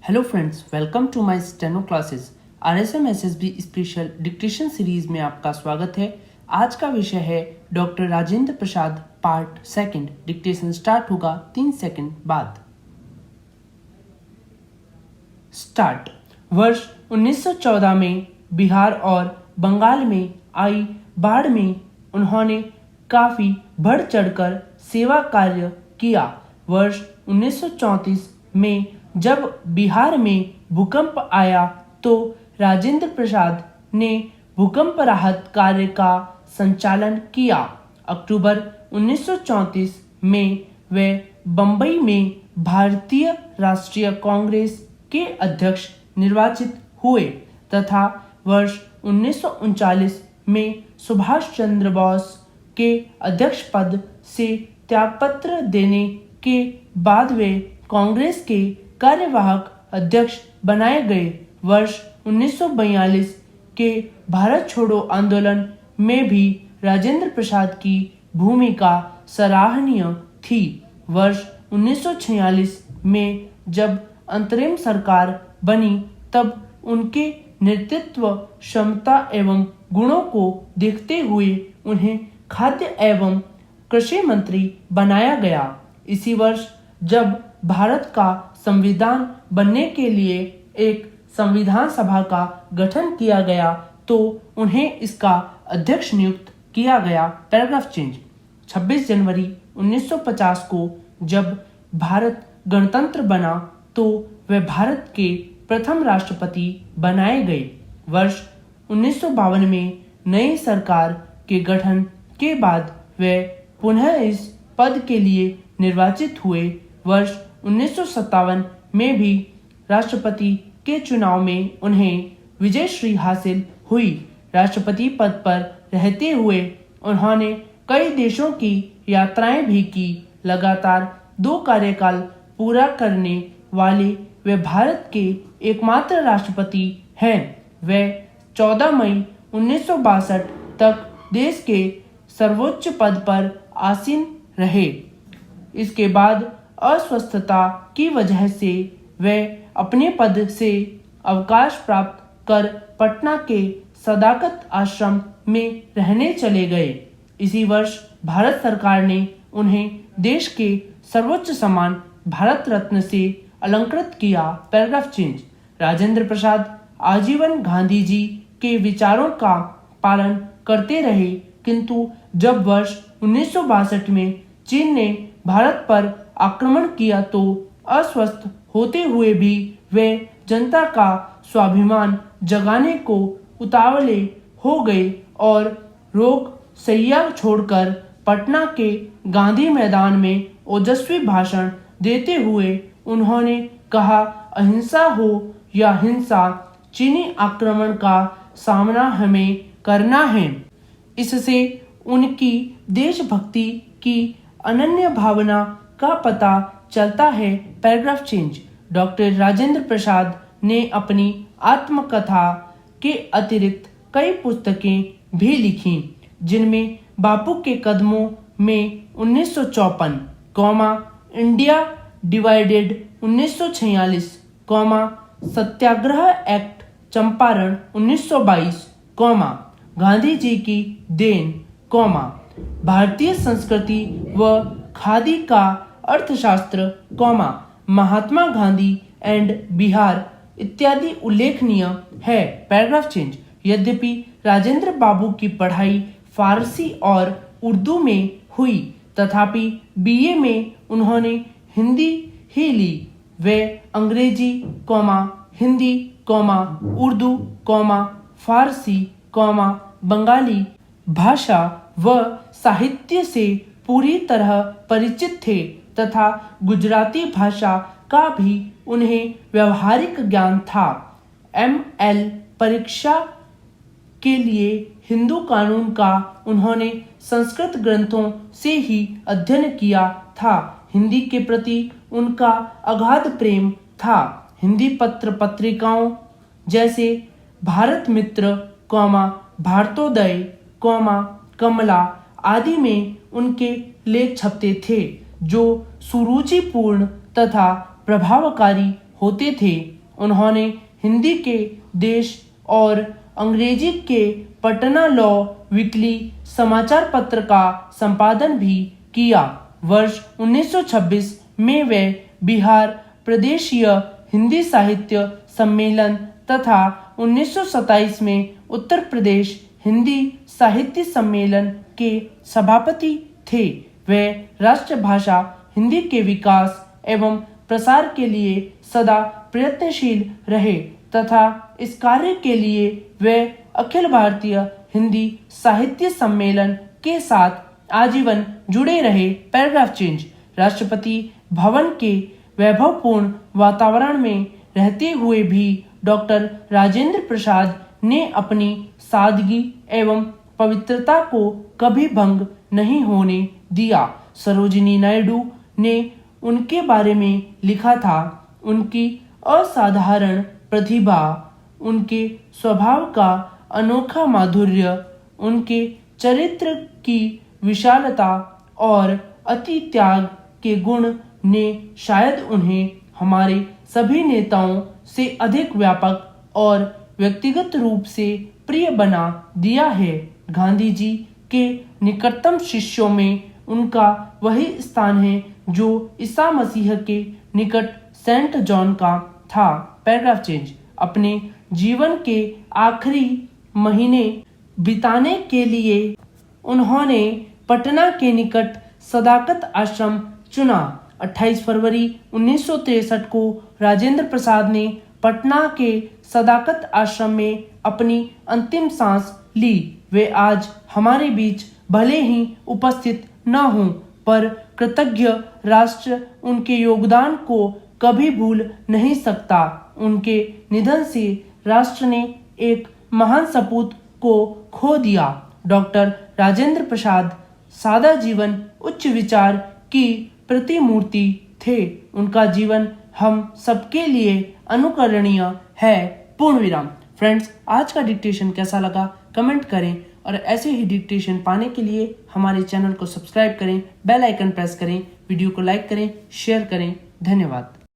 Hello friends, welcome to my steno classes. RSM SSB special dictation series में आपका स्वागत है। आज का विषय है doctor Rajendra Prasad part second. Dictation start होगा 3 सेकंड बाद। स्टार्ट। वर्ष 1914 में बिहार और बंगाल में आई बाढ़ में उन्होंने काफी बढ़ चढ़कर सेवा कार्य किया। वर्ष 1934 में जब बिहार में भूकंप आया तो राजेंद्र प्रसाद ने भूकंप राहत कार्य का संचालन किया। अक्टूबर 1934 में वे बंबई में भारतीय राष्ट्रीय कांग्रेस के अध्यक्ष निर्वाचित हुए तथा वर्ष 1939 में सुभाष चंद्र बोस के अध्यक्ष पद से त्यागपत्र देने के बाद वे कांग्रेस के कार्यवाहक अध्यक्ष बनाए गए। वर्ष 1942 के भारत छोड़ो आंदोलन में भी राजेंद्र प्रसाद की भूमिका सराहनीय थी। वर्ष 1946 में जब अंतरिम सरकार बनी तब उनके नेतृत्व क्षमता एवं गुणों को देखते हुए उन्हें खाद्य एवं कृषि मंत्री बनाया गया। इसी वर्ष जब भारत का संविधान बनने के लिए एक संविधान सभा का गठन किया गया तो उन्हें इसका अध्यक्ष नियुक्त किया गया। Paragraph change. 26 जनवरी 1950 को जब भारत गणतंत्र बना तो वे भारत के प्रथम राष्ट्रपति बनाए गए। वर्ष 1952 में नई सरकार के गठन के बाद वे पुनः इस पद के लिए निर्वाचित हुए। वर्ष 1957 में भी राष्ट्रपति के चुनाव में उन्हें विजयश्री हासिल हुई। राष्ट्रपति पद पर रहते हुए उन्होंने कई देशों की यात्राएं भी की। लगातार 2 कार्यकाल पूरा करने वाले वे भारत के एकमात्र राष्ट्रपति हैं। वे 14 मई 1962 तक देश के सर्वोच्च पद पर आसीन रहे। इसके बाद अस्वस्थता की वजह से वे अपने पद से अवकाश प्राप्त कर पटना के सदाकत आश्रम में रहने चले गए। इसी वर्ष भारत सरकार ने उन्हें देश के सर्वोच्च सम्मान भारत रत्न से अलंकृत किया। Paragraph change. राजेंद्र प्रसाद आजीवन गांधी जी के विचारों का पालन करते रहे, किंतु जब वर्ष 1962 में चीन ने भारत पर आक्रमण किया तो अस्वस्थ होते हुए भी वे जनता का स्वाभिमान जगाने को उतावले हो गए और रोग शैया छोड़कर पटना के गांधी मैदान में ओजस्वी भाषण देते हुए उन्होंने कहा, अहिंसा हो या हिंसा, चीनी आक्रमण का सामना हमें करना है। इससे उनकी देशभक्ति की अनन्य भावना का पता चलता है। Paragraph change. डॉक्टर राजेंद्र प्रसाद ने अपनी आत्मकथा के अतिरिक्त कई पुस्तकें भी लिखी, जिनमें बापू के कदमों में 1954, इंडिया डिवाइडेड 1946, सत्याग्रह एक्ट चंपारण 1922, गांधी जी की देन, भारतीय संस्कृति व खादी का अर्थशास्त्र, महात्मा गांधी एंड बिहार इत्यादि उल्लेखनीय है। Paragraph change. यद्यपि राजेंद्र बाबू की पढ़ाई फारसी और उर्दू में हुई, तथापि बीए में उन्होंने हिंदी ही ली। वे अंग्रेजी, हिंदी, उर्दू, फारसी, बंगाली भाषा व साहित्य से पूरी तरह परिचित थे तथा गुजराती भाषा का भी उन्हें व्यवहारिक ज्ञान था। ML परीक्षा के लिए हिंदू कानून का उन्होंने संस्कृत ग्रंथों से ही अध्ययन किया था। हिंदी के प्रति उनका अगाध प्रेम था। हिंदी पत्र पत्रिकाओं जैसे भारत मित्र, भारतोदय, कमला आदि में उनके लेख छपते थे, जो सुरुचिपूर्ण तथा प्रभावकारी होते थे। उन्होंने हिंदी के देश और अंग्रेजी के पटना लॉ वीकली समाचार पत्र का संपादन भी किया। वर्ष 1926 में वे बिहार प्रदेशीय हिंदी साहित्य सम्मेलन तथा 1927 में उत्तर प्रदेश हिंदी साहित्य सम्मेलन के सभापति थे। वे राष्ट्रभाषा हिंदी के विकास एवं प्रसार के लिए सदा प्रयत्नशील रहे तथा इस कार्य के लिए वे अखिल भारतीय हिंदी साहित्य सम्मेलन के साथ आजीवन जुड़े रहे। Paragraph change. राष्ट्रपति भवन के वैभवपूर्ण वातावरण में रहते हुए भी डॉक्टर राजेंद्र प्रसाद ने अपनी सादगी एवं पवित्रता को कभी भंग नहीं होने दिया। सरोजिनी नायडू ने उनके बारे में लिखा था, उनकी असाधारण प्रतिभा, उनके स्वभाव का अनोखा माधुर्य, उनके चरित्र की विशालता और अति त्याग के गुण ने शायद उन्हें हमारे सभी नेताओं से अधिक व्यापक और व्यक्तिगत रूप से प्रिय बना दिया है। गांधी जी के निकटतम शिष्यों में उनका वही स्थान है जो ईसा मसीह के निकट सेंट जॉन का था। Paragraph change. अपने जीवन के आखिरी महीने बिताने के लिए उन्होंने पटना के निकट सदाकत आश्रम चुना। 28 फरवरी 1963 को राजेंद्र प्रसाद ने पटना के सदाकत आश्रम में अपनी अंतिम सांस ली। वे आज हमारे बीच भले ही उपस्थित न हों, पर कृतज्ञ राष्ट्र उनके योगदान को कभी भूल नहीं सकता। उनके निधन से राष्ट्र ने एक महान सपूत को खो दिया। डॉक्टर राजेंद्र प्रसाद सादा जीवन, उच्च विचार की प्रतिमूर्ति थे। उनका जीवन हम सबके लिए अनुकरणीय है। पूर्ण विराम। फ्रेंड्स, आज का डिक्टेशन कैसा लगा कमेंट करें और ऐसे ही डिक्टेशन पाने के लिए हमारे चैनल को सब्सक्राइब करें, बेल आइकन प्रेस करें, वीडियो को लाइक करें, शेयर करें। धन्यवाद।